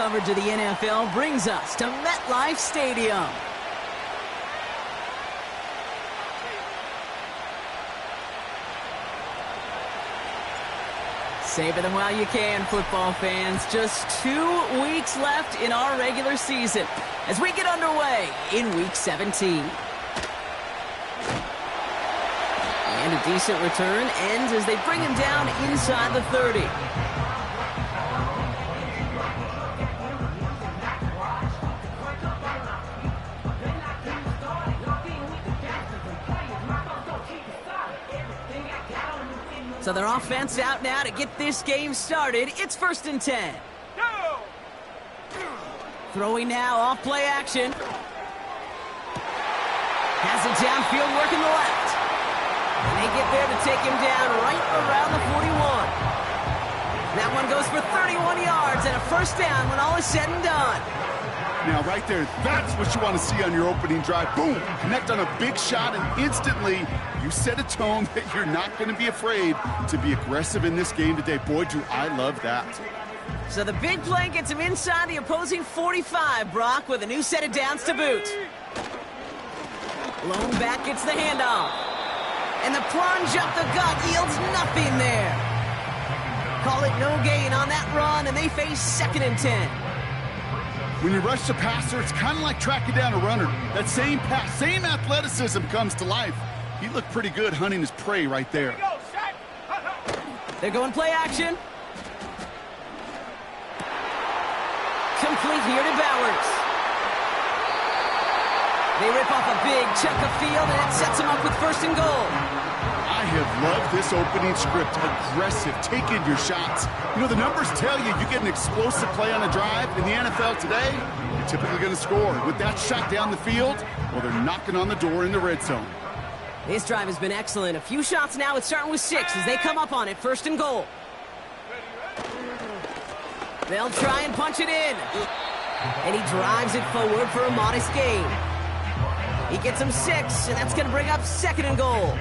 coverage of the NFL brings us to MetLife Stadium. Savor them while you can, football fans. Just 2 weeks left in our regular season as we get underway in Week 17. And a decent return ends as they bring him down inside the 30. So their offense out now to get this game started. It's 1st and 10. Throwing now off play action. Has it downfield working the left. And they get there to take him down right around the 41. That one goes for 31 yards and a first down when all is said and done. Now, right there, that's what you want to see on your opening drive. Boom! Connect on a big shot, and instantly you set a tone that you're not going to be afraid to be aggressive in this game today. Boy, do I love that. So the big play gets him inside the opposing 45, Brock, with a new set of downs to boot. Lone back gets the handoff. And the plunge up the gut yields nothing there. Call it no gain on that run, and they face 2nd and 10. When you rush the passer, it's kind of like tracking down a runner. That same pass, same athleticism comes to life. He looked pretty good hunting his prey right there. They're going play action. Complete here to Bowers. They rip off a big chunk of field, and it sets him up with 1st and goal. I have loved this opening script. Aggressive, taking your shots. You know, the numbers tell you get an explosive play on a drive. In the NFL today, you're typically going to score. With that shot down the field, well, they're knocking on the door in the red zone. This drive has been excellent. A few shots now. It's starting with 6 as they come up on it. 1st and goal. They'll try and punch it in. And he drives it forward for a modest gain. He gets him 6, and that's going to bring up 2nd and goal.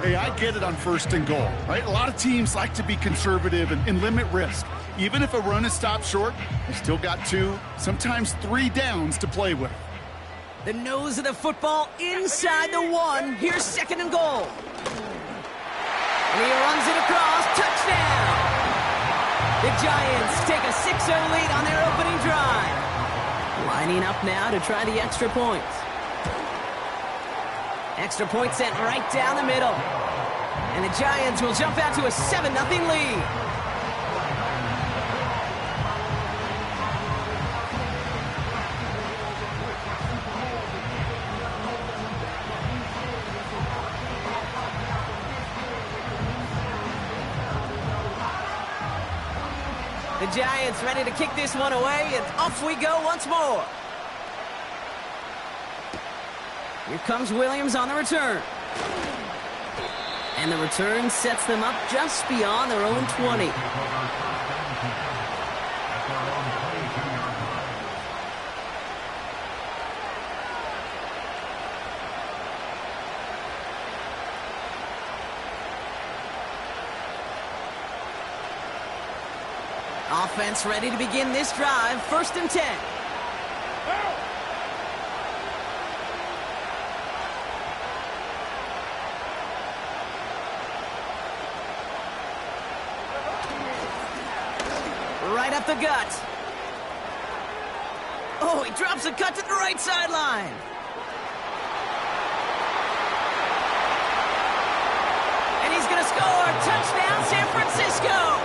Hey, I get it on 1st and goal, right? A lot of teams like to be conservative and limit risk. Even if a run is stopped short, you still got 2, sometimes 3 downs to play with. The nose of the football inside the 1. Here's 2nd and goal. And he runs it across. Touchdown! The Giants take a 6-0 lead on their opening drive. Lining up now to try the extra points. Extra point sent right down the middle. And the Giants will jump out to a 7-0 lead. The Giants ready to kick this one away, and off we go once more. Here comes Williams on the return. And the return sets them up just beyond their own 20. Offense ready to begin this drive. 1st and 10. Right up the gut. Oh, he drops a cut to the right sideline. And he's going to score. Touchdown, San Francisco.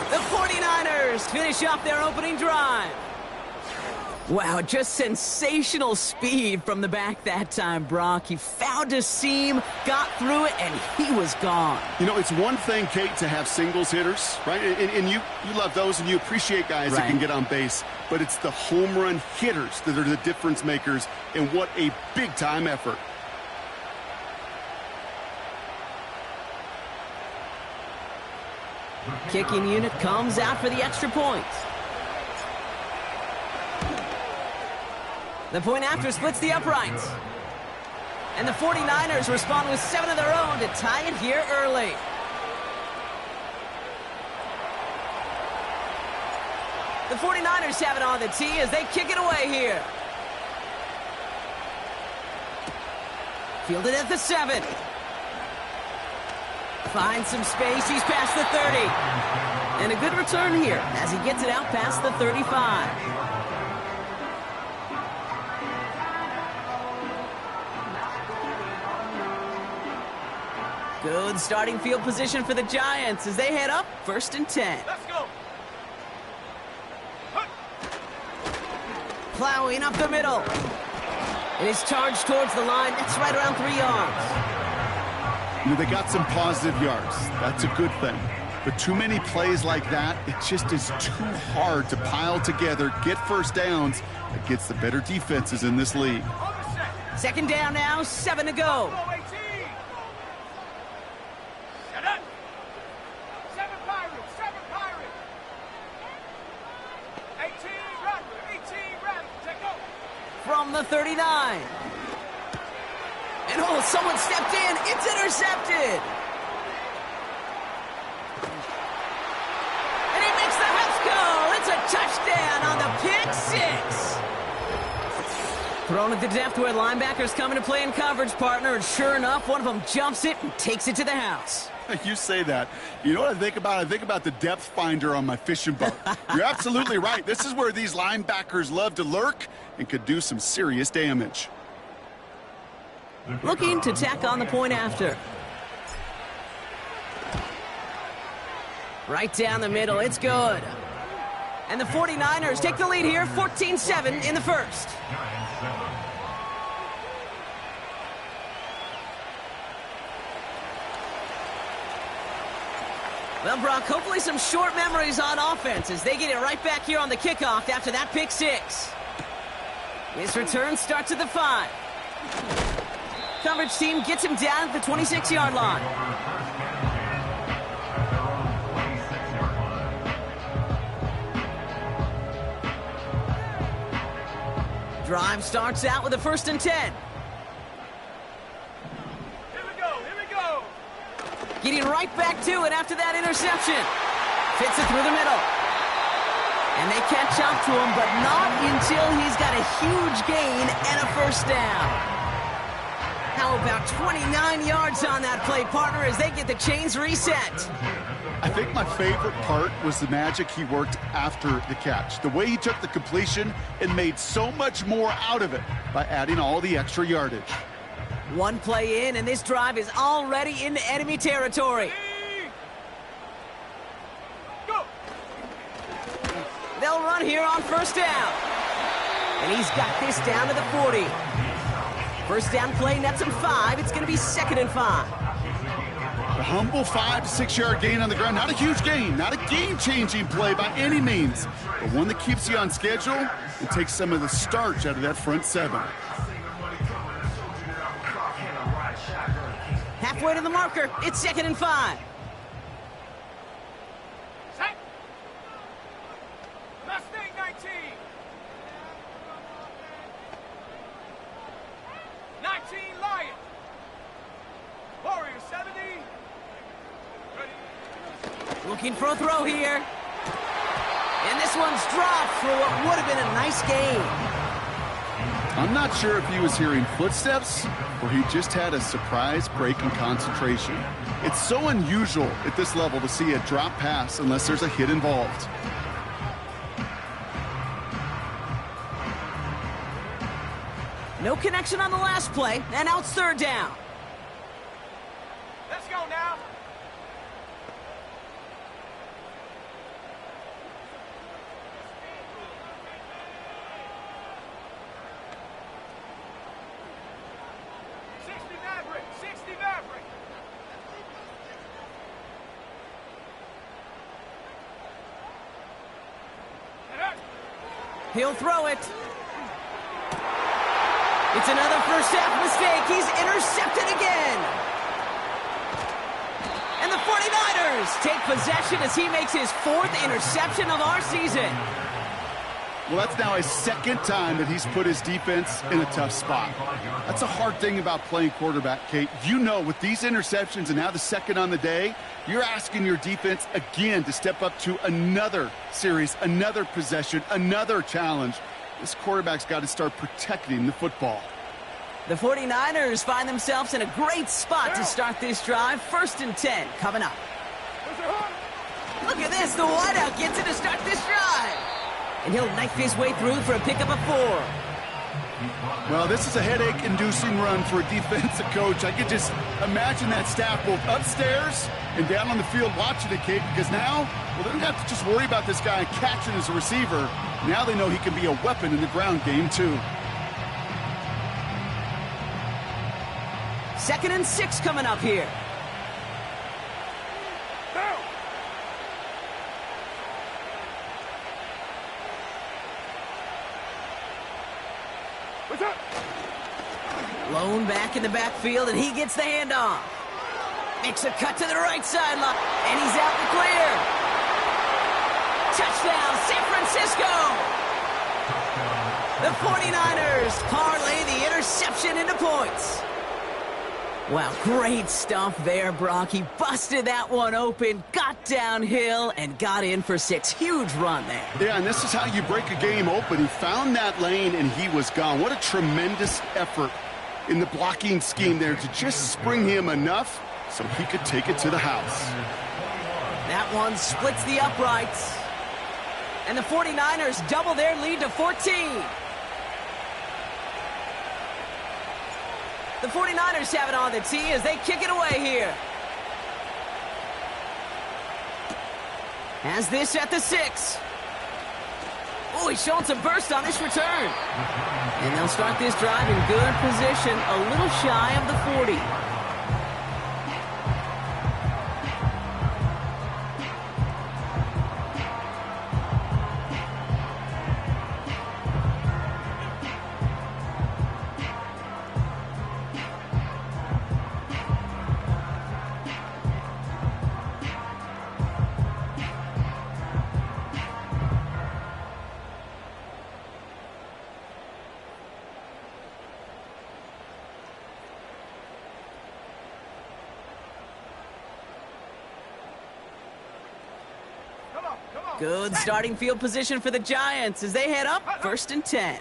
The 49ers finish off their opening drive. Wow, just sensational speed from the back that time, Brock. He found a seam, got through it, and he was gone. You know, it's one thing, Kate, to have singles hitters, right? And you love those, and you appreciate guys that can get on base. But it's the home run hitters that are the difference makers, and what a big-time effort. Kicking unit comes out for the extra points. The point after splits the uprights. And the 49ers respond with 7 of their own to tie it here early. The 49ers have it on the tee as they kick it away here. Fielded at the 7. Finds some space. He's past the 30. And a good return here as he gets it out past the 35. Good starting field position for the Giants as they head up 1st and 10. Let's go. Plowing up the middle. It is charged towards the line. It's right around 3 yards. You know, they got some positive yards. That's a good thing. But too many plays like that, it just is too hard to pile together, get first downs against the better defenses in this league. 2nd down now, 7 to go. 7 Pirates, 7 Pirates. 18 Rattler, take over. From the 39. And oh, someone stepped in. It's intercepted. And he makes the house go. It's a touchdown on the pick 6. Thrown at the depth where linebackers come into play in coverage, partner. And sure enough, one of them jumps it and takes it to the house. You say that. You know what I think about? I think about the depth finder on my fishing boat. You're absolutely right. This is where these linebackers love to lurk and could do some serious damage. Looking to tack on the point after. Right down the middle. It's good. And the 49ers take the lead here, 14-7 in the 1st. Well, Brock, hopefully some short memories on offense as they get it right back here on the kickoff after that pick 6. His return starts at the 5. Coverage team gets him down at the 26-yard line. Drive starts out with a 1st and 10. Here we go. Getting right back to it after that interception. Fits it through the middle. And they catch up to him, but not until he's got a huge gain and a 1st down. How about 29 yards on that play, partner, as they get the chains reset? I think my favorite part was the magic he worked after the catch. The way he took the completion and made so much more out of it by adding all the extra yardage. One play in, and this drive is already into enemy territory. Go. They'll run here on 1st down. And he's got this down to the 40. 1st down play nets him 5. It's going to be 2nd and 5. A humble 5 to 6 yard gain on the ground. Not a huge gain, not a game-changing play by any means, but one that keeps you on schedule and takes some of the starch out of that front 7. Halfway to the marker. It's 2nd and 5. Set. Mustang 19. 19 Lion. Warrior 70. Ready. Looking for a throw here. And this one's dropped for what would have been a nice gain. I'm not sure if he was hearing footsteps or he just had a surprise break in concentration. It's so unusual at this level to see a drop pass unless there's a hit involved. No connection on the last play, and now it's 3rd down. Let's go now. He'll throw it. It's another first half mistake. He's intercepted again. And the 49ers take possession as he makes his 4th interception of our season. Well, that's now his second time that he's put his defense in a tough spot. That's a hard thing about playing quarterback, Kate. You know, with these interceptions and now the second on the day, you're asking your defense again to step up to another series, another possession, another challenge. This quarterback's got to start protecting the football. The 49ers find themselves in a great spot to start this drive. 1st and 10 coming up. Look at this. The wideout gets it to start this drive. And he'll knife his way through for a pickup of 4. Well, this is a headache-inducing run for a defensive coach. I could just imagine that staff both upstairs and down on the field watching it, Kate, because now, well, they don't have to just worry about this guy catching as a receiver. Now they know he can be a weapon in the ground game, too. 2nd and 6 coming up here. Lone back in the backfield, and he gets the handoff. Makes a cut to the right sideline, and he's out the clear. Touchdown, San Francisco! The 49ers parlay the interception into points. Wow, great stuff there, Brock. He busted that one open, got downhill, and got in for 6. Huge run there. Yeah, and this is how you break a game open. He found that lane, and he was gone. What a tremendous effort in the blocking scheme there to just spring him enough so he could take it to the house. That one splits the uprights. And the 49ers double their lead to 14. The 49ers have it on the tee as they kick it away here. Has this at the 6. Oh, he's showing some burst on this return. And they'll start this drive in good position, a little shy of the 40. Good starting field position for the Giants as they head up 1st and 10.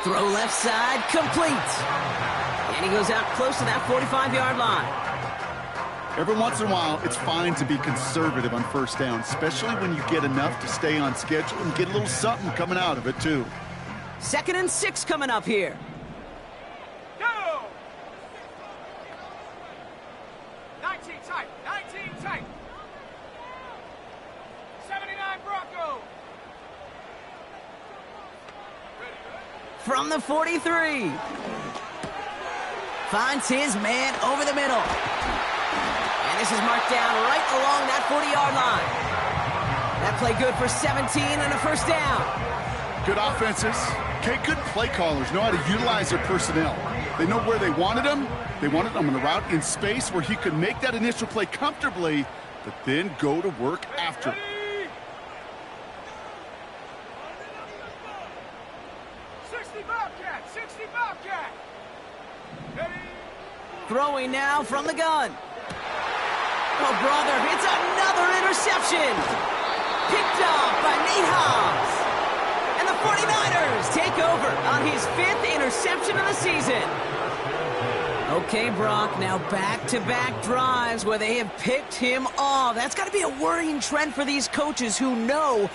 Throw left side, complete. And he goes out close to that 45-yard line. Every once in a while, it's fine to be conservative on 1st down, especially when you get enough to stay on schedule and get a little something coming out of it, too. 2nd and 6 coming up here. Go! 19 tight, 19 tight. 79 Bronco. From the 43. Finds his man over the middle. And this is marked down right along that 40-yard line. That play good for 17 and a 1st down. Good offenses. Okay, good play callers know how to utilize their personnel. They know where they wanted him. They wanted him on a route in space where he could make that initial play comfortably, but then go to work after. 60 Bobcat, 60 Bobcat. Ready? Throwing now from the gun. Oh, brother, it's another interception. Picked off by Nate Hobbs. And the 49ers take over on his 5th interception of the season. Okay, Brock, now back-to-back drives where they have picked him off. That's got to be a worrying trend for these coaches who know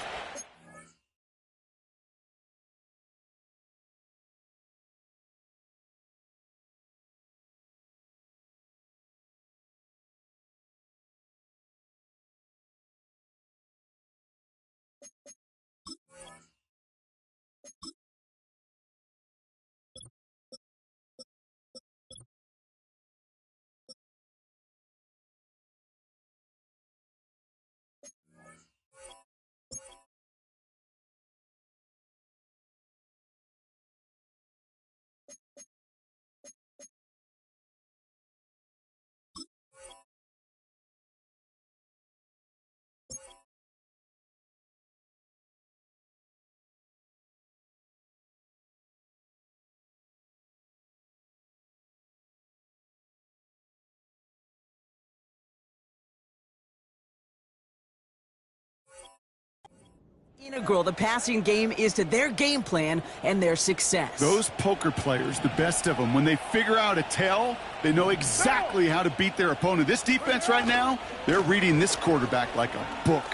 Integral the passing game is to their game plan and their success. Those poker players, the best of them, when they figure out a tell, they know exactly how to beat their opponent. This defense right now, they're reading this quarterback like a book.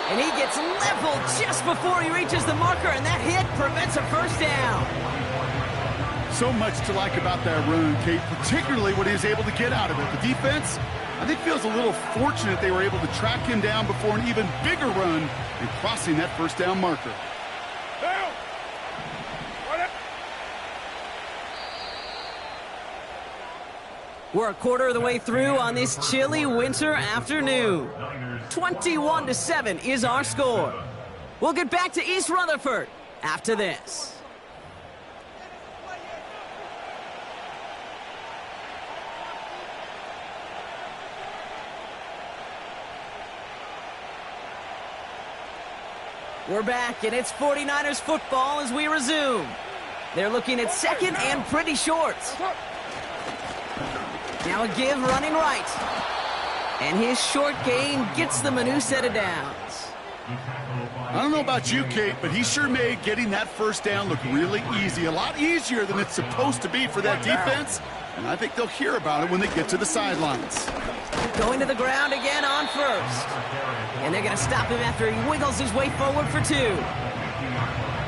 And he gets leveled just before he reaches the marker, and that hit prevents a first down. So much to like about that run, Kate, particularly what he was able to get out of it. The defense, I think, feels a little fortunate they were able to track him down before an even bigger run and crossing that first down marker. Down. We're a quarter of the way through on this chilly winter afternoon. 21-7 is our score. We'll get back to East Rutherford after this. We're back, and it's 49ers football as we resume. They're looking at second and pretty short. Now a give running right. And his short gain gets them a new set of downs. I don't know about you, Kate, but he sure made getting that first down look really easy. A lot easier than it's supposed to be for that defense. And I think they'll hear about it when they get to the sidelines. Going to the ground again on first. And they're going to stop him after he wiggles his way forward for 2.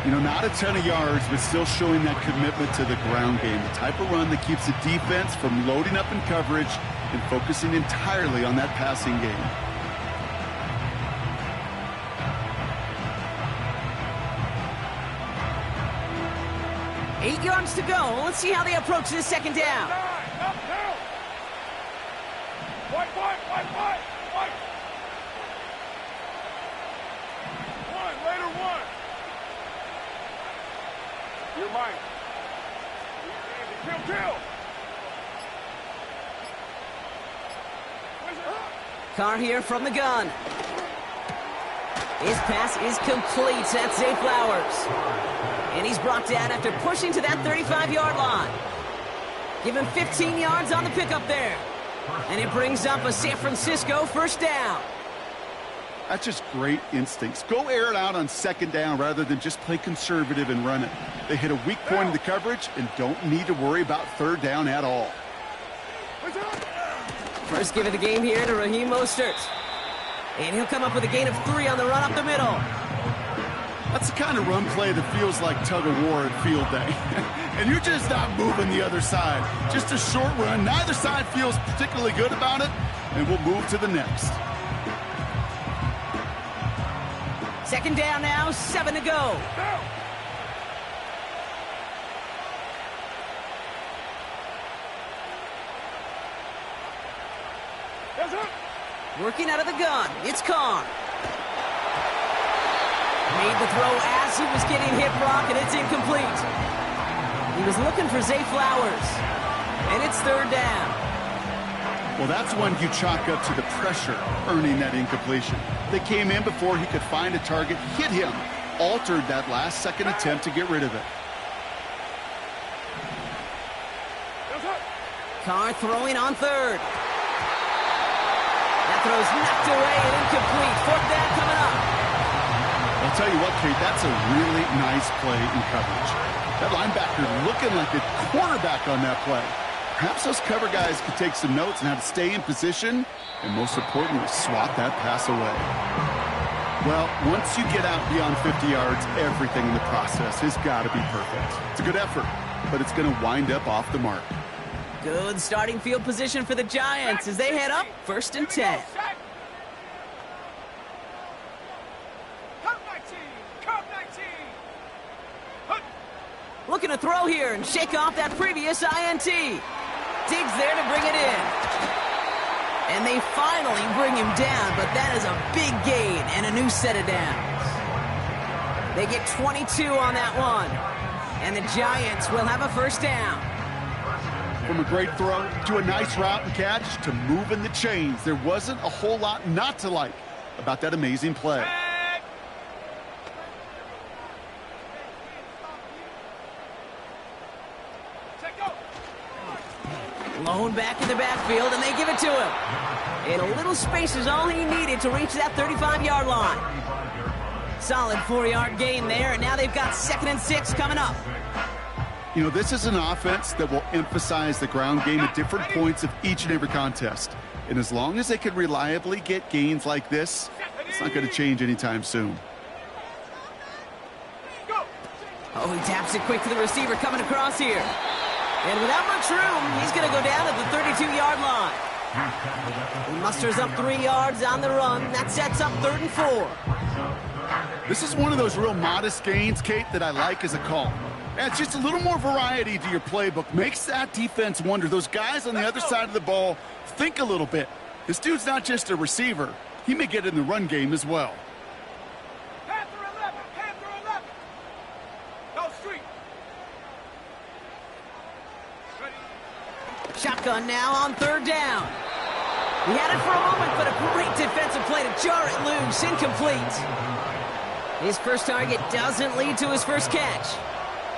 You know, not a ton of yards, but still showing that commitment to the ground game. The type of run that keeps the defense from loading up in coverage and focusing entirely on that passing game. Eight yards to go. Let's see how they approach this second down. White. One. You're mine. Kill. Carr here from the gun. His pass is complete. That's Zay Flowers. And he's brought down after pushing to that 35-yard line. Give him 15 yards on the pickup there. And it brings up a San Francisco first down. That's just great instincts. Go air it out on second down rather than just play conservative and run it. They hit a weak point in the coverage and don't need to worry about third down at all. First give of the game here to Raheem Mostert. And he'll come up with a gain of 3 on the run up the middle. That's the kind of run play that feels like tug-of-war at field day. And you're just not moving the other side. Just a short run. Neither side feels particularly good about it. And we'll move to the next. Second down now, 7 to go. Working out of the gun, it's Carr. Made the throw as he was getting hit, Brock, and it's incomplete. He was looking for Zay Flowers, and it's third down. Well, that's one you chalk up to the pressure earning that incompletion. They came in before he could find a target, hit him, altered that last-second attempt to get rid of it. Carr throwing on third. That throw's knocked away and incomplete. Fourth down coming up. I'll tell you what, Kate, that's a really nice play in coverage. That linebacker looking like a quarterback on that play. Perhaps those cover guys could take some notes on how to stay in position and, most importantly, swat that pass away. Well, once you get out beyond 50 yards, everything in the process has got to be perfect. It's a good effort, but it's going to wind up off the mark. Good starting field position for the Giants as they head up 1st and 10. Looking to throw here and shake off that previous INT. Diggs there to bring it in. And they finally bring him down, but that is a big gain and a new set of downs. They get 22 on that one. And the Giants will have a first down. From a great throw to a nice route and catch to moving the chains, there wasn't a whole lot not to like about that amazing play. Lone back in the backfield, and they give it to him. And a little space is all he needed to reach that 35-yard line. Solid 4-yard gain there, and now they've got 2nd and 6 coming up. You know, this is an offense that will emphasize the ground game at different points of each and every contest. And as long as they can reliably get gains like this, it's not going to change anytime soon. Oh, he taps it quick to the receiver coming across here. And without much room, he's going to go down at the 32-yard line. He musters up 3 yards on the run. That sets up 3rd and 4. This is one of those real modest gains, Kate, that I like as a call. Adds just a little more variety to your playbook. Makes that defense wonder. Those guys on the other side of the ball think a little bit. This dude's not just a receiver. He may get in the run game as well. Shotgun now on 3rd down. He had it for a moment, but a great defensive play to jar it loose. Incomplete. His first target doesn't lead to his first catch.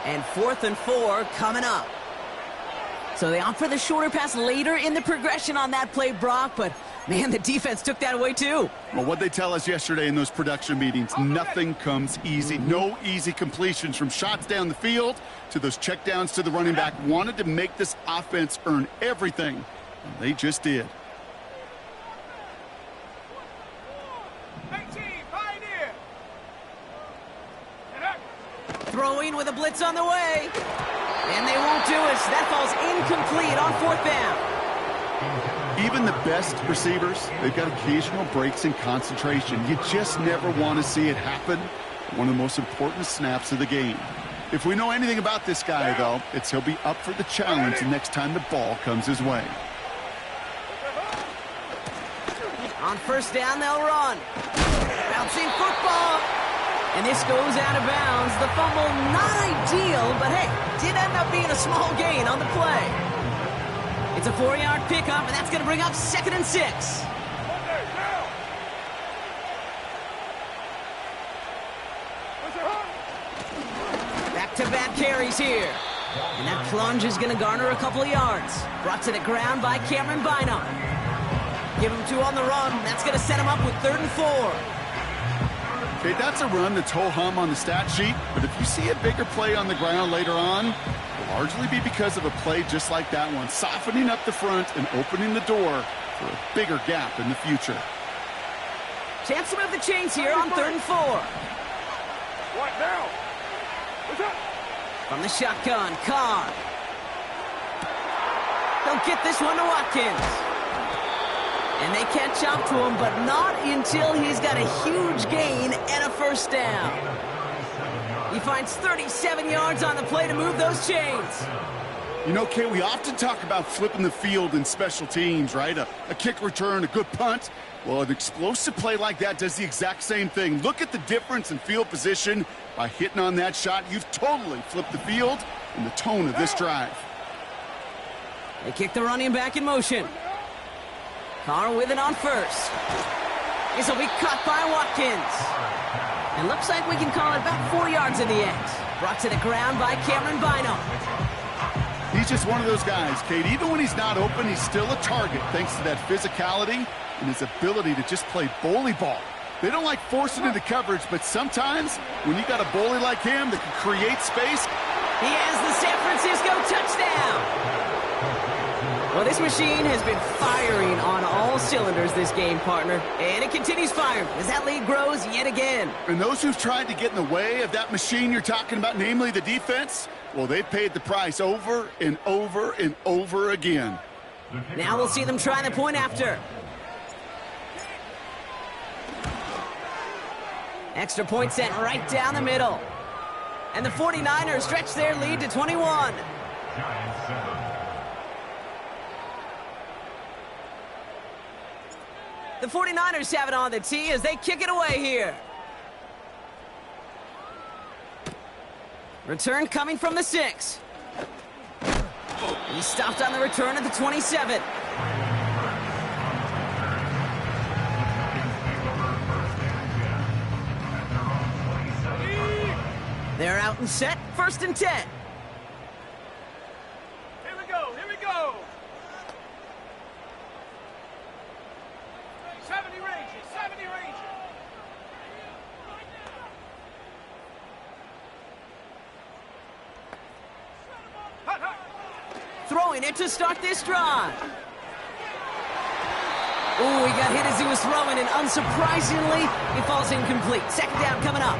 And 4th and 4 coming up. So they opt for the shorter pass later in the progression on that play, Brock, but man, the defense took that away too. Well, what they tell us yesterday in those production meetings, nothing comes easy. No easy completions, from shots down the field to those checkdowns to the running back. Wanted to make this offense earn everything, and they just did. Throwing with a blitz on the way. And they won't do it. That falls incomplete on 4th down. Even the best receivers, they've got occasional breaks in concentration. You just never want to see it happen. One of the most important snaps of the game. If we know anything about this guy, though, it's he'll be up for the challenge the next time the ball comes his way. On 1st down, they'll run. Bouncing football. And this goes out of bounds. The fumble, not ideal, but hey, did end up being a small gain on the play. It's a 4-yard pickup, and that's going to bring up 2nd and 6. Back-to-back carries here. And that plunge is going to garner a couple of yards. Brought to the ground by Cameron Bynum. Give him 2 on the run. That's going to set him up with 3rd and 4. Okay, that's a run that's ho-hum on the stat sheet, but if you see a bigger play on the ground later on, it'll largely be because of a play just like that one, softening up the front and opening the door for a bigger gap in the future. Chance to move the chains here on 3rd and 4. What now? What's up? From the shotgun, Carr. They'll get this one to Watkins. And they catch up to him, but not until he's got a huge gain and a 1st down. He finds 37 yards on the play to move those chains. You know, Kay, we often talk about flipping the field in special teams, right? A kick return, a good punt. Well, an explosive play like that does the exact same thing. Look at the difference in field position. By hitting on that shot, you've totally flipped the field and the tone of this drive. They kick the running back in motion. Carr with it on 1st. This will be caught by Watkins. And looks like we can call it about 4 yards in the end. Brought to the ground by Cameron Bynum. He's just one of those guys, Kate. Even when he's not open, he's still a target thanks to that physicality and his ability to just play bully ball. They don't like forcing into coverage, but sometimes when you got a bully like him that can create space. He has the San Francisco touchdown. Well, this machine has been firing on all cylinders this game, partner. And it continues firing as that lead grows yet again. And those who've tried to get in the way of that machine you're talking about, namely the defense, well, they've paid the price over and over and over again. Now we'll see them try the point after. Extra point sent right down the middle. And the 49ers stretch their lead to 21. The 49ers have it on the tee as they kick it away here. Return coming from the 6. He stopped on the return at the 27. They're out and set, 1st and 10. Here we go, here we go. throwing it to start this drive. Oh, he got hit as he was throwing, and unsurprisingly, he falls incomplete. Second down coming up.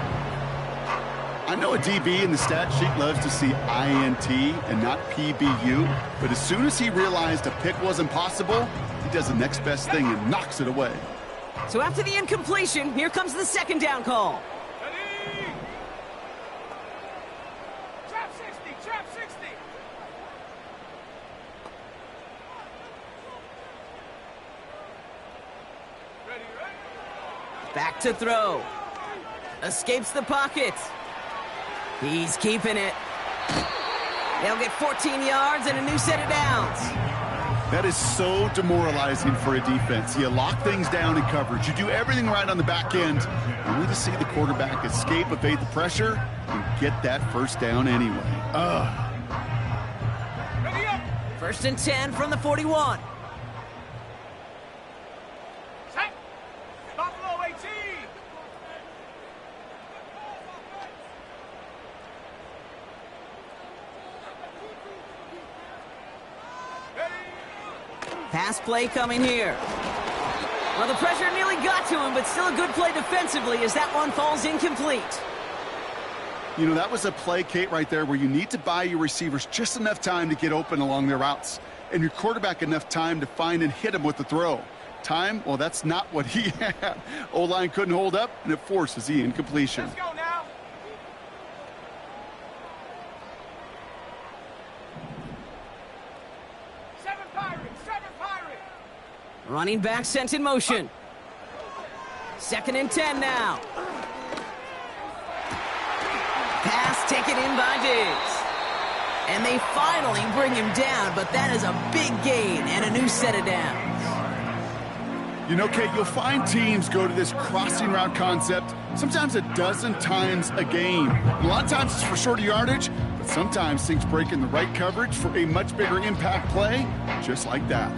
I know a DB in the stat sheet loves to see INT and not PBU, but as soon as he realized a pick wasn't possible, he does the next best thing and knocks it away. So after the incompletion, here comes the second down call. Ready? Trap 60, trap 60. Ready, ready. Back to throw. Escapes the pocket. He's keeping it. They'll get 14 yards and a new set of downs. That is so demoralizing for a defense. You lock things down in coverage. You do everything right on the back end, only to see the quarterback escape, evade the pressure, and get that first down anyway. Ready up. First and 10 from the 41. Set. Buffalo 18. Pass play coming here. Well, the pressure nearly got to him, but still a good play defensively as that one falls incomplete. You know, that was a play, Kate, right there where you need to buy your receivers just enough time to get open along their routes, and your quarterback enough time to find and hit him with the throw. Time, well, that's not what he had. O-line couldn't hold up, and it forces the incompletion. Let's go now. Seven Pirates. Running back sent in motion. Second and 10 now. Pass taken in by Diggs. And they finally bring him down, but that is a big gain and a new set of downs. You know, Kate, you'll find teams go to this crossing route concept sometimes a dozen times a game. A lot of times it's for shorter yardage, but sometimes things break in the right coverage for a much bigger impact play, just like that.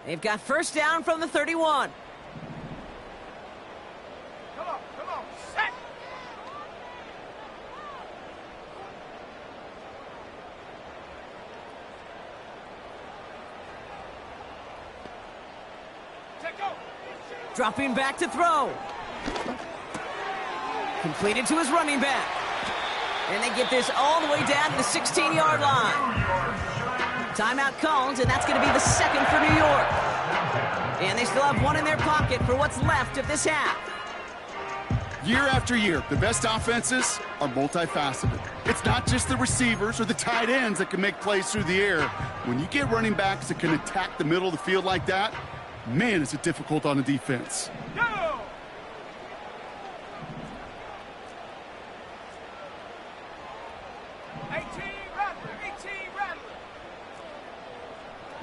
They've got first down from the 31. Come on. Set. Take go. Dropping back to throw. Completed to his running back. And they get this all the way down to the 16-yard line. Timeout called, and that's going to be the second for New York. And they still have one in their pocket for what's left of this half. Year after year, the best offenses are multifaceted. It's not just the receivers or the tight ends that can make plays through the air. When you get running backs that can attack the middle of the field like that, man, is it difficult on the defense. Go.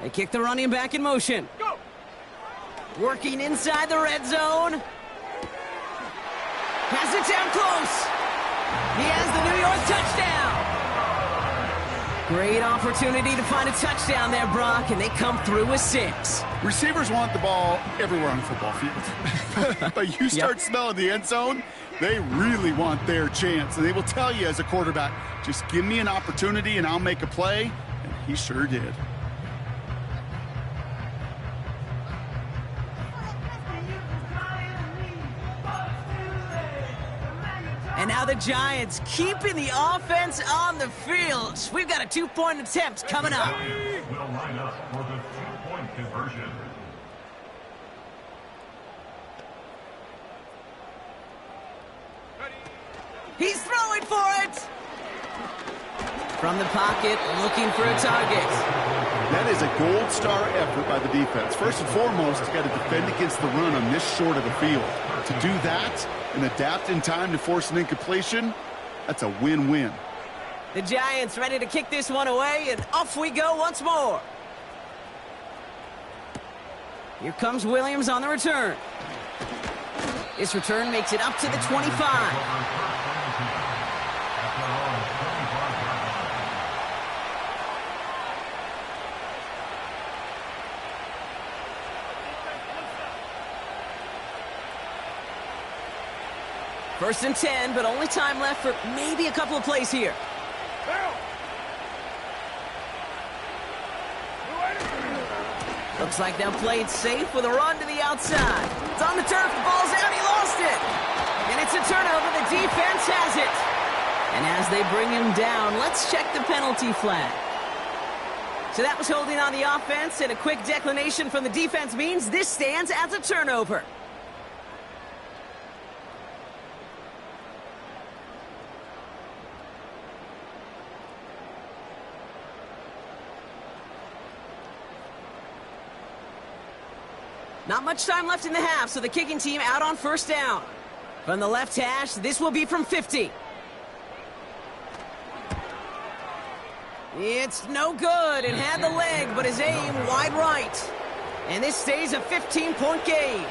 They kick the running back in motion. Go. Working inside the red zone. Has it down close. He has the New York touchdown. Great opportunity to find a touchdown there, Brock, and they come through with 6. Receivers want the ball everywhere on the football field. But you start smelling the end zone, they really want their chance. And they will tell you as a quarterback, just give me an opportunity and I'll make a play. And he sure did. And now the Giants keeping the offense on the field. We've got a two-point attempt coming up. Will line up for the two-point conversion. He's throwing for it. From the pocket, looking for a target. That is a gold star effort by the defense. First and foremost, you got to defend against the run on this short of the field. To do that and adapt in time to force an incompletion, that's a win-win. The Giants ready to kick this one away, and off we go once more. Here comes Williams on the return. This return makes it up to the 25. First and 10, but only time left for maybe a couple of plays here. Looks like they'll play it safe with a run to the outside. It's on the turf, the ball's out, he lost it. And it's a turnover, the defense has it. And as they bring him down, let's check the penalty flag. So that was holding on the offense, and a quick declination from the defense means this stands as a turnover. Not much time left in the half, so the kicking team out on first down. From the left hash, this will be from 50. It's no good. It had the leg, but his aim wide right. And this stays a 15-point game.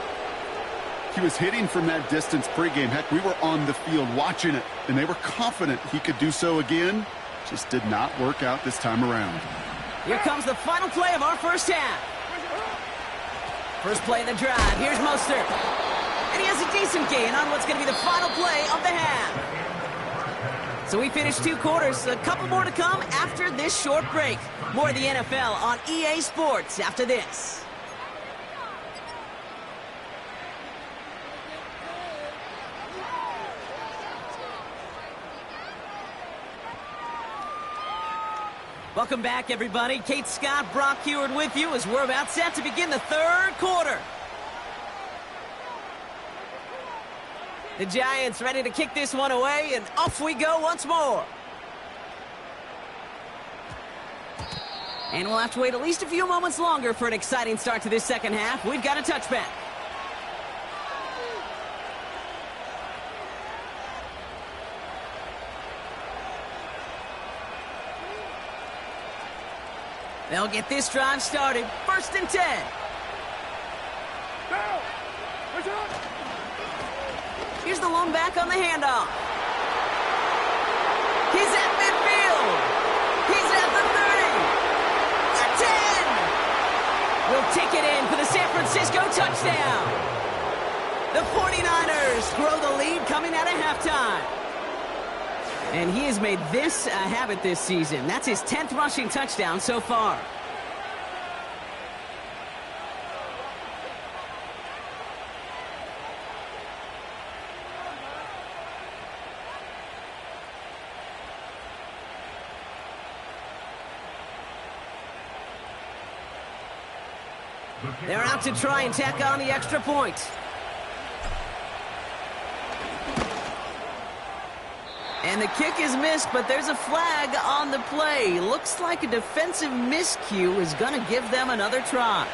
He was hitting from that distance pregame. Heck, we were on the field watching it, and they were confident he could do so again. Just did not work out this time around. Here comes the final play of our first half. First play of the drive. Here's Mostert. And he has a decent gain on what's going to be the final play of the half. So we finished 2 quarters. A couple more to come after this short break. More of the NFL on EA Sports after this. Welcome back, everybody. Kate Scott, Brock Heward with you as we're about set to begin the third quarter. The Giants ready to kick this one away, and off we go once more. And we'll have to wait at least a few moments longer for an exciting start to this second half. We've got a touchback. They'll get this drive started. First and 10. Here's the lone back on the handoff. He's at midfield. He's at the 30. The 10. We'll take it in for the San Francisco touchdown. The 49ers grow the lead coming out of halftime. And he has made this a habit this season. That's his 10th rushing touchdown so far. They're out to try and tack on the extra point. And the kick is missed, but there's a flag on the play. Looks like a defensive miscue is going to give them another try.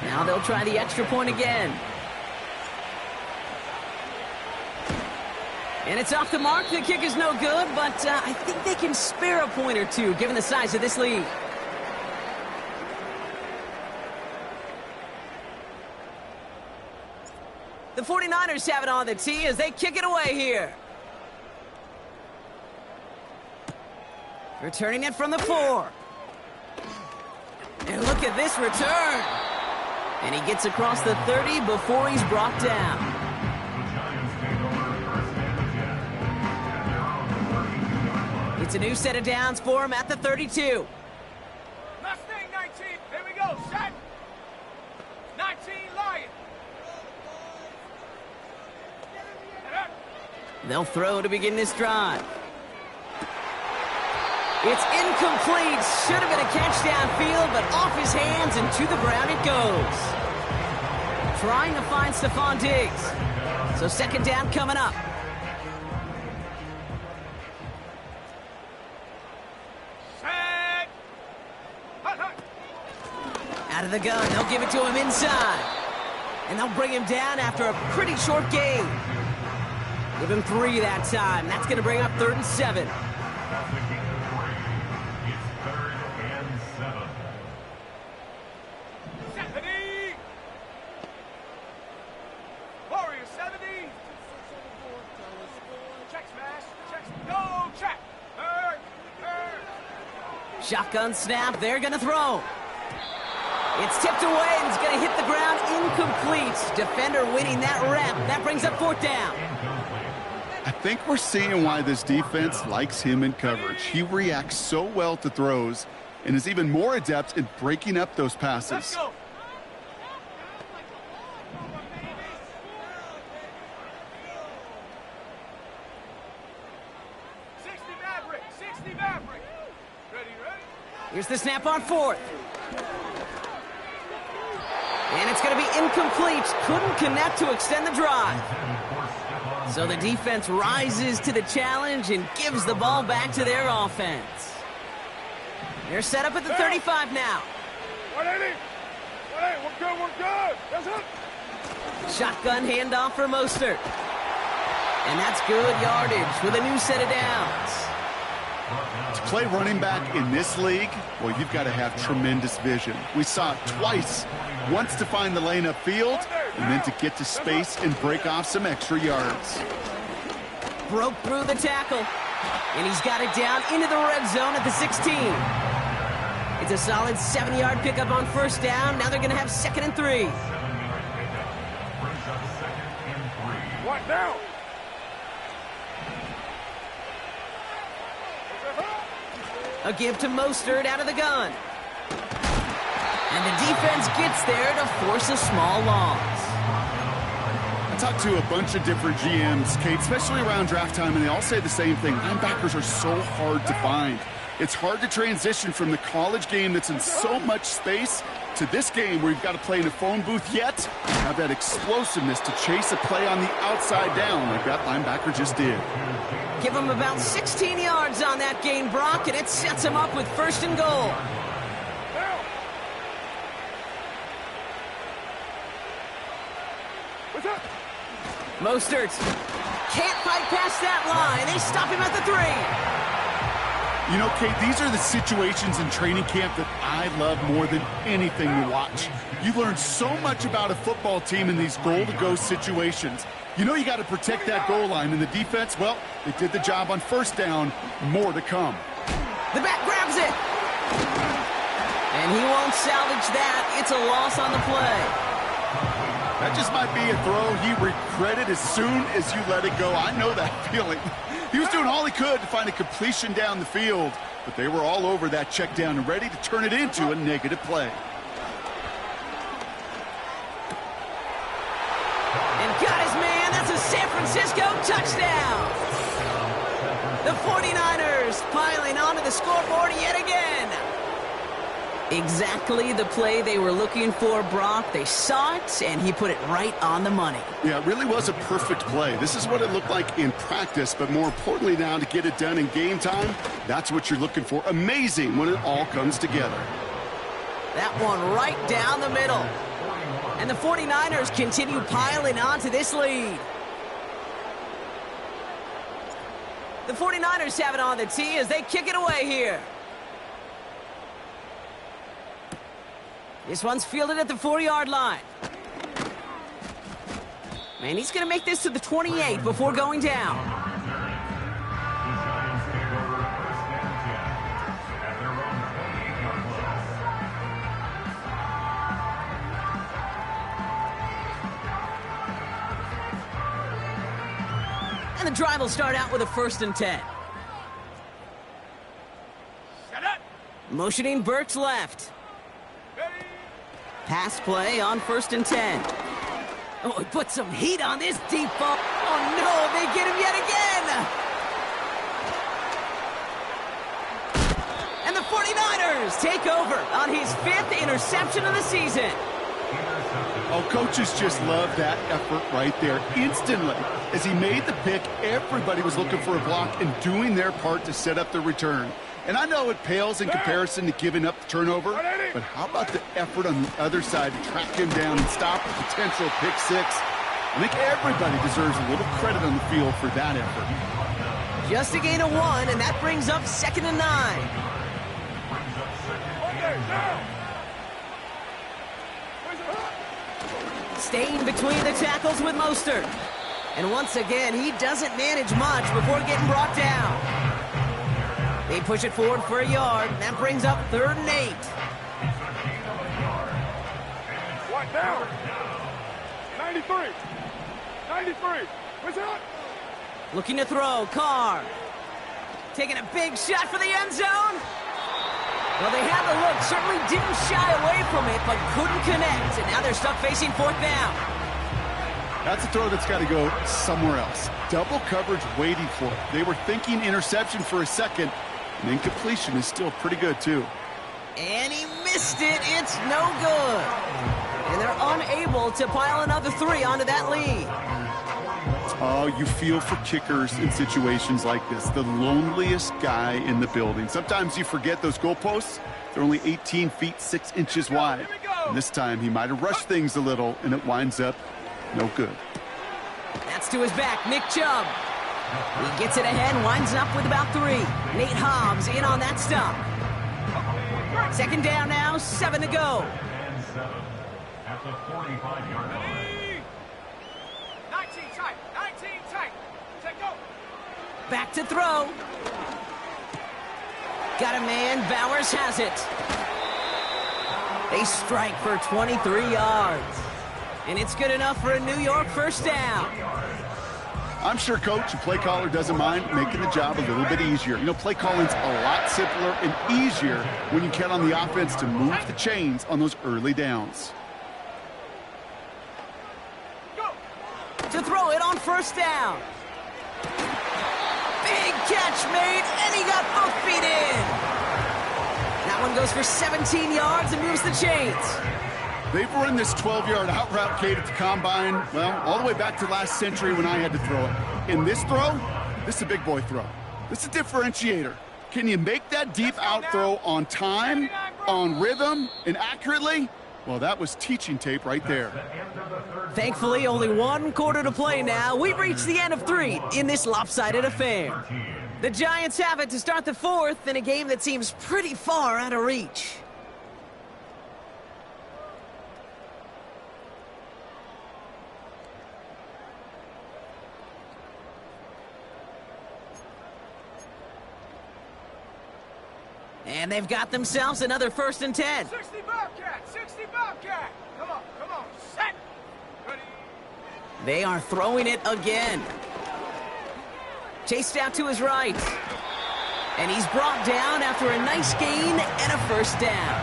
Now they'll try the extra point again. And it's off the mark. The kick is no good, but I think they can spare a point or two given the size of this lead. The 49ers have it on the tee as they kick it away here. Returning it from the 4. And look at this return. And he gets across the 30 before he's brought down. It's a new set of downs for him at the 32. Mustang 19. Here we go. Set. 19 Lion. They'll throw to begin this drive. It's incomplete. Should have been a catch downfield, but off his hands and to the ground it goes. Trying to find Stephon Diggs. So second down coming up. Set. Hut, hut. Out of the gun, they'll give it to him inside. And they'll bring him down after a pretty short gain. Give him 3 that time. That's going to bring up 3rd and 7. It's 3rd and 7. 70. Warrior 70. Check smash. Check. Go check. Shotgun snap, they're going to throw. It's tipped away and it's going to hit the ground incomplete. Defender winning that rep. That brings up 4th down. I think we're seeing why this defense likes him in coverage. He reacts so well to throws and is even more adept in breaking up those passes. Let's go. Here's the snap on 4th. And it's going to be incomplete. Couldn't connect to extend the drive. So the defense rises to the challenge and gives the ball back to their offense. They're set up at the 35 now. 180. 180. We're good. We're good. That's it. Shotgun handoff for Mostert. And that's good yardage with a new set of downs. To play running back in this league, well, you've got to have tremendous vision. We saw it twice. Once to find the lane upfield, and then to get to space and break off some extra yards. Broke through the tackle, and he's got it down into the red zone at the 16. It's a solid 7-yard pickup on 1st down. Now they're going to have 2nd and 3. What now? A give to Mostert out of the gun. And the defense gets there to force a small loss. I talked to a bunch of different GMs, Kate, especially around draft time, and they all say the same thing. Linebackers are so hard to find. It's hard to transition from the college game that's in so much space to this game where you've got to play in a phone booth, yet have that explosiveness to chase a play on the outside down like that linebacker just did. Give him about 16 yards on that gain, Brock, and it sets him up with 1st and goal. What's up? Mostert can't fight past that line. They stop him at the 3. You know, Kate, these are the situations in training camp that I love more than anything to watch. You learn so much about a football team in these goal-to-go situations. You know you got to protect that goal line, and the defense, well, they did the job on 1st down. More to come. The back grabs it. And he won't salvage that. It's a loss on the play. That just might be a throw he regretted as soon as you let it go. I know that feeling. He was doing all he could to find a completion down the field, but they were all over that check down and ready to turn it into a negative play. And got his man. That's a San Francisco touchdown. The 49ers piling onto the scoreboard yet again. Exactly the play they were looking for, Brock. They saw it, and he put it right on the money. Yeah, it really was a perfect play. This is what it looked like in practice, but more importantly now to get it done in game time, that's what you're looking for. Amazing when it all comes together. That one right down the middle. And the 49ers continue piling onto this lead. The 49ers have it on the tee as they kick it away here. This one's fielded at the 4-yard line. And he's going to make this to the 28 before going down. And the drive will start out with a 1st and 10. Set up. Motioning Burks left. Ready. Pass play on 1st and 10. Oh, he put some heat on this deep ball. Oh, no, they get him yet again. And the 49ers take over on his 5th interception of the season. Oh, coaches just love that effort right there. Instantly, as he made the pick, everybody was looking for a block and doing their part to set up the return. And I know it pales in comparison to giving up the turnover, but how about the effort on the other side to track him down and stop a potential pick six? I think everybody deserves a little credit on the field for that effort. Just a gain of 1, and that brings up 2nd and 9. Staying between the tackles with Mostert. And once again, he doesn't manage much before getting brought down. They push it forward for a yard, and that brings up 3rd and 8. One down. 93. 93. What's up? Looking to throw, Carr. Taking a big shot for the end zone. Well, they had the look, certainly didn't shy away from it, but couldn't connect, and now they're stuck facing 4th down. That's a throw that's got to go somewhere else. Double coverage waiting for it. They were thinking interception for a second, and incompletion is still pretty good, too. And he missed it. It's no good. And they're unable to pile another 3 onto that lead. Oh, you feel for kickers in situations like this. The loneliest guy in the building. Sometimes you forget those goalposts. They're only 18 feet, 6 inches wide. And this time he might have rushed things a little, and it winds up no good. That's to his back, Nick Chubb. He gets it ahead, winds up with about 3. Nate Hobbs in on that stop. 2nd down now, 7 to go. And 7 at the 45-yard line. 19 tight. 19 tight. Take go. Back to throw. Got a man, Bowers has it. They strike for 23 yards. And it's good enough for a New York 1st down. I'm sure coach and play caller doesn't mind making the job a little bit easier. You know, play calling's a lot simpler and easier when you count on the offense to move the chains on those early downs. Go. To throw it on 1st down. Big catch made, and he got both feet in. That one goes for 17 yards and moves the chains. They've run this 12-yard out route, Kate, at the combine, well, all the way back to last century when I had to throw it. In this throw, this is a big boy throw. This is a differentiator. Can you make that deep out throw on time, on rhythm, and accurately? Well, that was teaching tape right there. Thankfully, only 1 quarter to play now. We've reached the end of 3 in this lopsided affair. The Giants have it to start the 4th in a game that seems pretty far out of reach. And they've got themselves another 1st and 10. 60 Bobcat. 60 Bobcat. Come on. Come on. Set. Ready. They are throwing it again. Chased out to his right. And he's brought down after a nice gain and a 1st down.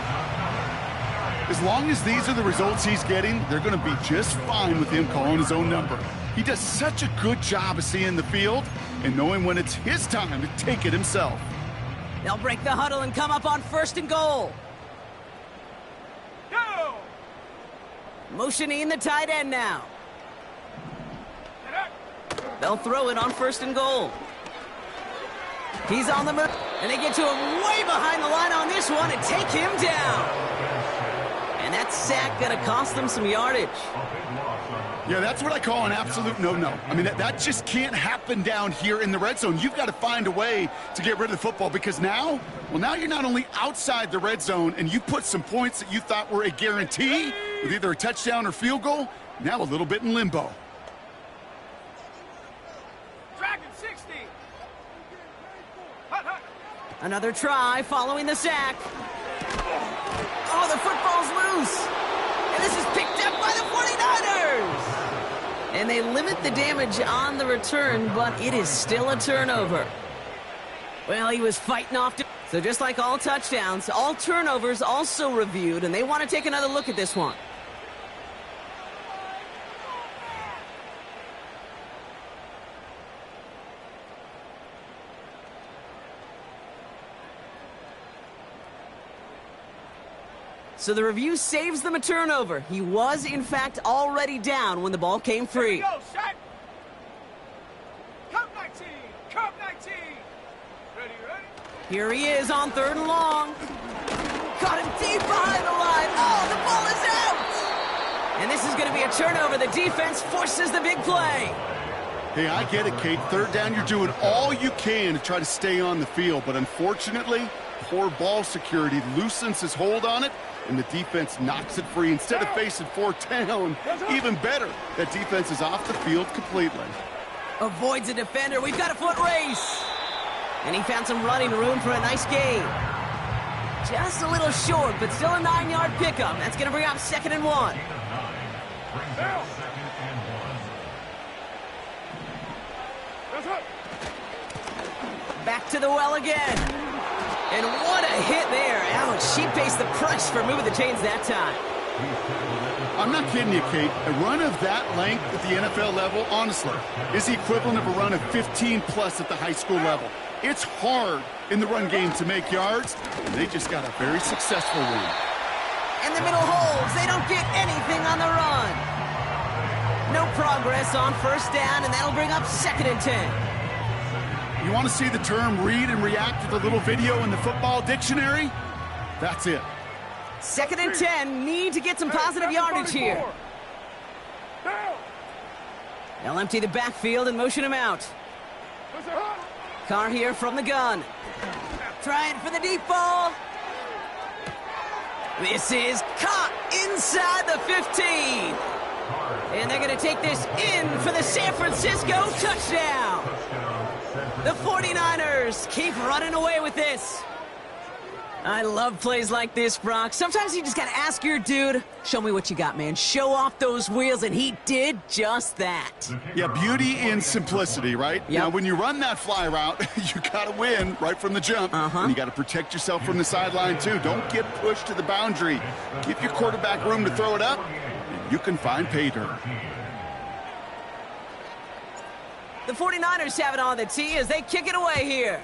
As long as these are the results he's getting, they're going to be just fine with him calling his own number. He does such a good job of seeing the field and knowing when it's his time to take it himself. They'll break the huddle and come up on 1st and goal. Go. Motioning the tight end now. They'll throw it on 1st and goal. He's on the move, and they get to him way behind the line on this one and take him down. And that sack gonna cost them some yardage. Yeah, that's what I call an absolute no-no. I mean, that just can't happen down here in the red zone. You've got to find a way to get rid of the football because now you're not only outside the red zone and you put some points that you thought were a guarantee with either a touchdown or field goal, now a little bit in limbo. Dragon 60. Hut, hut. Another try following the sack. Oh, the football's loose. And this is picked up by the 49ers. And they limit the damage on the return, but it is still a turnover. Well, he was fighting off. So just like all touchdowns, all turnovers also reviewed, and they want to take another look at this one. So the review saves them a turnover. He was, in fact, already down when the ball came free. Here we go, set. Cup 19, Cup 19. Ready, ready? Here he is on 3rd and long. Got him deep behind the line. Oh, the ball is out! And this is going to be a turnover. The defense forces the big play. Hey, I get it, Kate. 3rd down, you're doing all you can to try to stay on the field. But unfortunately, poor ball security loosens his hold on it, and the defense knocks it free. Instead of facing 4th down, even better, that defense is off the field completely. Avoids a defender. We've got a foot race. And he found some running room for a nice gain. Just a little short, but still a 9-yard pickup. That's going to bring up 2nd and 1. Back to the well again. And what a hit there. Ouch, she faced the press for moving the chains that time. I'm not kidding you, Kate. A run of that length at the NFL level, honestly, is the equivalent of a run of 15-plus at the high school level. It's hard in the run game to make yards, and they just got a very successful one. And the middle holds. They don't get anything on the run. No progress on 1st down, and that'll bring up 2nd and 10. You want to see the term read and react with a little video in the football dictionary? That's it. 2nd and 10, need to get some positive yardage here. They'll empty the backfield and motion him out. Carr here from the gun. Trying for the deep ball. This is caught inside the 15. And they're going to take this in for the San Francisco touchdown. The 49ers keep running away with this. I love plays like this, Brock. Sometimes you just got to ask your dude, show me what you got, man. Show off those wheels, and he did just that. Yeah, beauty in simplicity, right? Yep. Now, when you run that fly route, you got to win right from the jump. And you got to protect yourself from the sideline, too. Don't get pushed to the boundary. Give your quarterback room to throw it up, and you can find pay dirt. The 49ers have it on the tee as they kick it away here.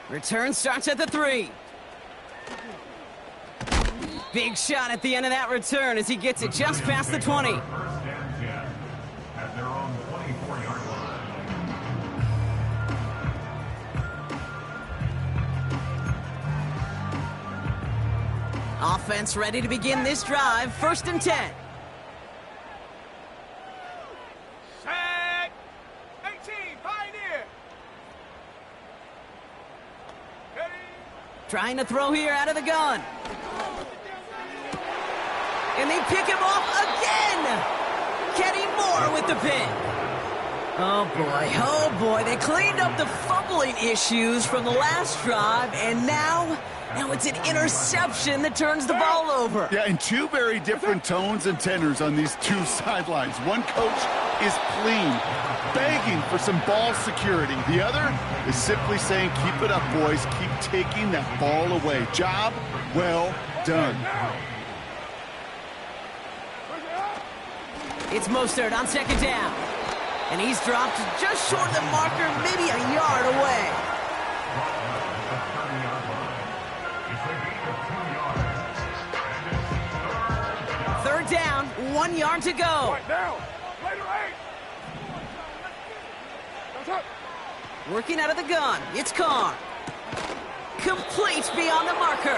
Return starts at the 3. Big shot at the end of that return as he gets it just past the 20. 1st and 10 at their own 24-yard line. Offense ready to begin this drive. 1st and 10. Set. 18, Pioneer. Ready. Trying to throw here out of the gun. And they pick him off again. Kenny Moore with the pick. Oh boy, they cleaned up the fumbling issues from the last drive, and now it's an interception that turns the ball over. Yeah, and 2 very different tones and tenors on these 2 sidelines. One coach is pleading, begging for some ball security. The other is simply saying, keep it up, boys. Keep taking that ball away. Job well done. It's Mostert on 2nd down. And he's dropped just short of the marker, maybe a yard away. 3rd down, 1 yard to go. Right now. Later 8. Working out of the gun, it's Carr. Complete beyond the marker.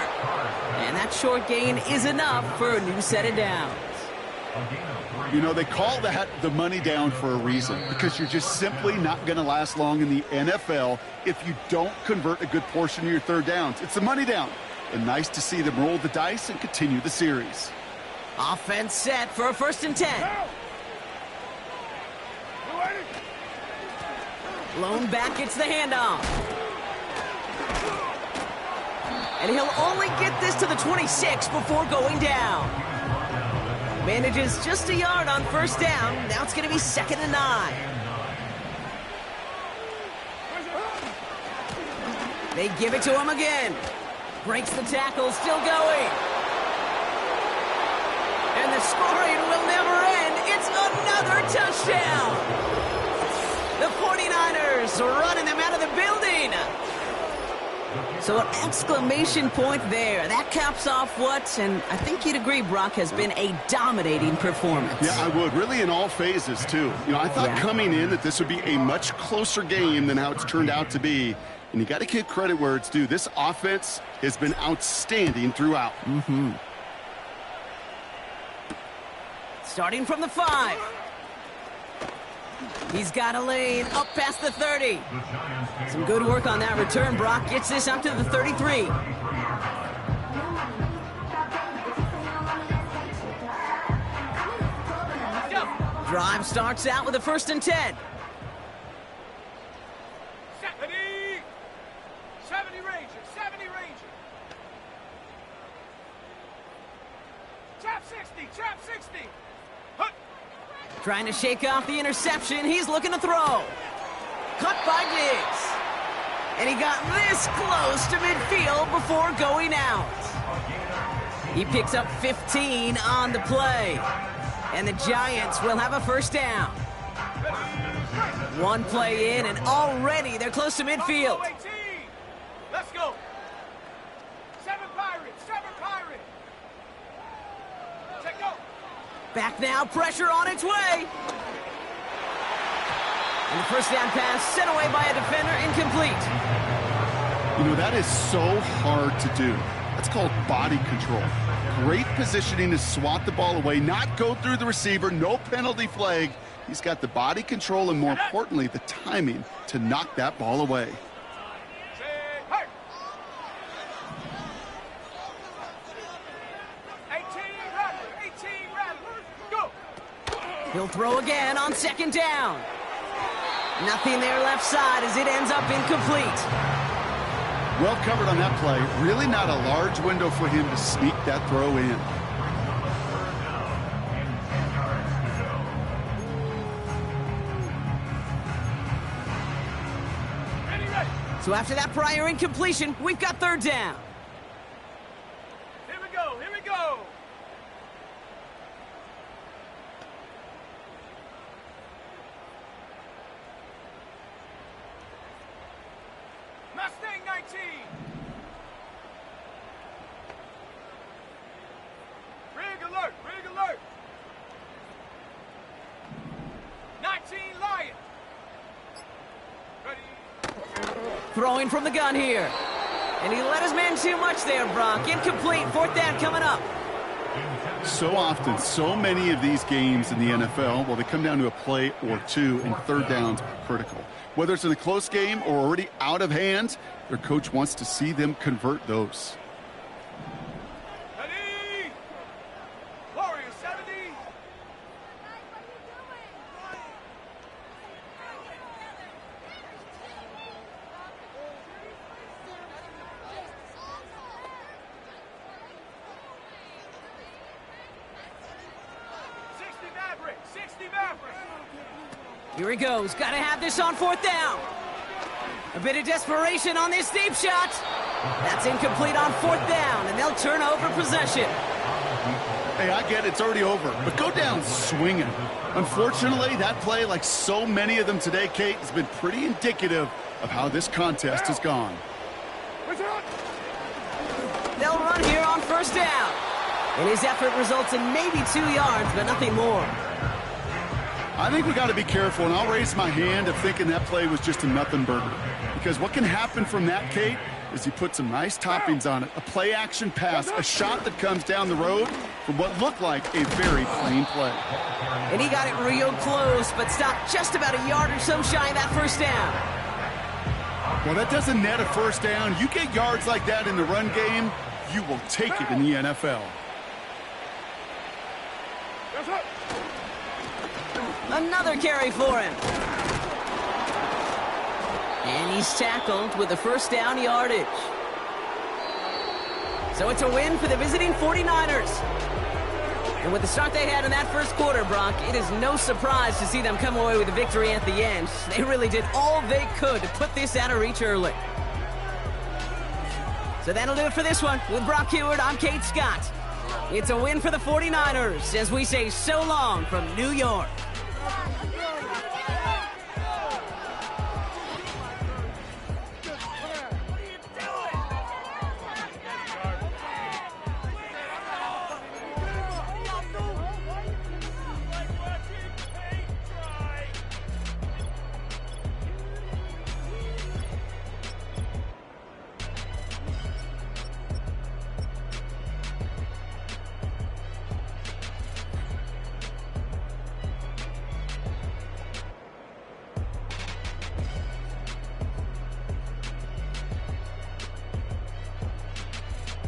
And that short gain is enough for a new set of downs. You know, they call that the money down for a reason, because you're just simply not going to last long in the NFL if you don't convert a good portion of your 3rd downs. It's the money down. And nice to see them roll the dice and continue the series. Offense set for a 1st and 10. Lone back gets the handoff. And he'll only get this to the 26 before going down. Manages just a yard on first down. Now it's going to be 2nd and 9. They give it to him again. Breaks the tackle, still going. And the scoring will never end. It's another touchdown. The 49ers running them out of the building. So an exclamation point there. That caps off what, and I think you'd agree, Brock, has been a dominating performance. Yeah, I would. Really in all phases, too. You know, I thought coming in that this would be a much closer game than how it's turned out to be. And you got to give credit where it's due. This offense has been outstanding throughout. Starting from the 5. He's got a lane up past the 30. Some good work on that return. Brock gets this up to the 33. Drive starts out with a 1st and 10. 70 Ranger, 70 Ranger. Trap 60, trap 60. Hut. Trying to shake off the interception. He's looking to throw. Cut by Diggs. And he got this close to midfield before going out. He picks up 15 on the play. And the Giants will have a 1st down. One play in, and already they're close to midfield. Let's go. 7 Pirates, 7 Pirates. Check go. Back now, pressure on its way. And the 1st down pass sent away by a defender, incomplete. You know, that is so hard to do. That's called body control. Great positioning to swat the ball away, not go through the receiver, no penalty flag. He's got the body control and, more importantly, the timing to knock that ball away. He'll throw again on 2nd down. Nothing there left side as it ends up incomplete. Well covered on that play. Really not a large window for him to sneak that throw in. So after that prior incompletion, we've got 3rd down. Here we go, here we go. Mustang 19. Rig alert, rig alert. 19 Lion. Ready. Throwing from the gun here. And he let his man too much there, Brock. Incomplete, 4th down coming up. So often, so many of these games in the NFL, well, they come down to a play or two, and 3rd downs are critical. Whether it's in a close game or already out of hand, their coach wants to see them convert those. Ready. Warrior 70. Maverick, 60 Maverick. Here he goes. Got to have this on 4th down. A bit of desperation on this deep shot. That's incomplete on 4th down, and they'll turn over possession. Hey, I get it's already over, but go down swinging. Unfortunately, that play, like so many of them today, Kate, has been pretty indicative of how this contest has gone. They'll run here on 1st down. And his effort results in maybe 2 yards, but nothing more. I think we got to be careful, and I'll raise my hand of thinking that play was just a nothing burger. Because what can happen from that, Kate, is you put some nice toppings on it. A play-action pass, a shot that comes down the road from what looked like a very clean play. And he got it real close, but stopped just about a yard or so shy of that 1st down. Well, that doesn't net a 1st down. You get yards like that in the run game, you will take it in the NFL. Another carry for him. And he's tackled with the 1st down yardage. So it's a win for the visiting 49ers. And with the start they had in that first quarter, Brock, it is no surprise to see them come away with a victory at the end. They really did all they could to put this out of reach early. So that'll do it for this one. With Brock Heward, I'm Kate Scott. It's a win for the 49ers as we say so long from New York.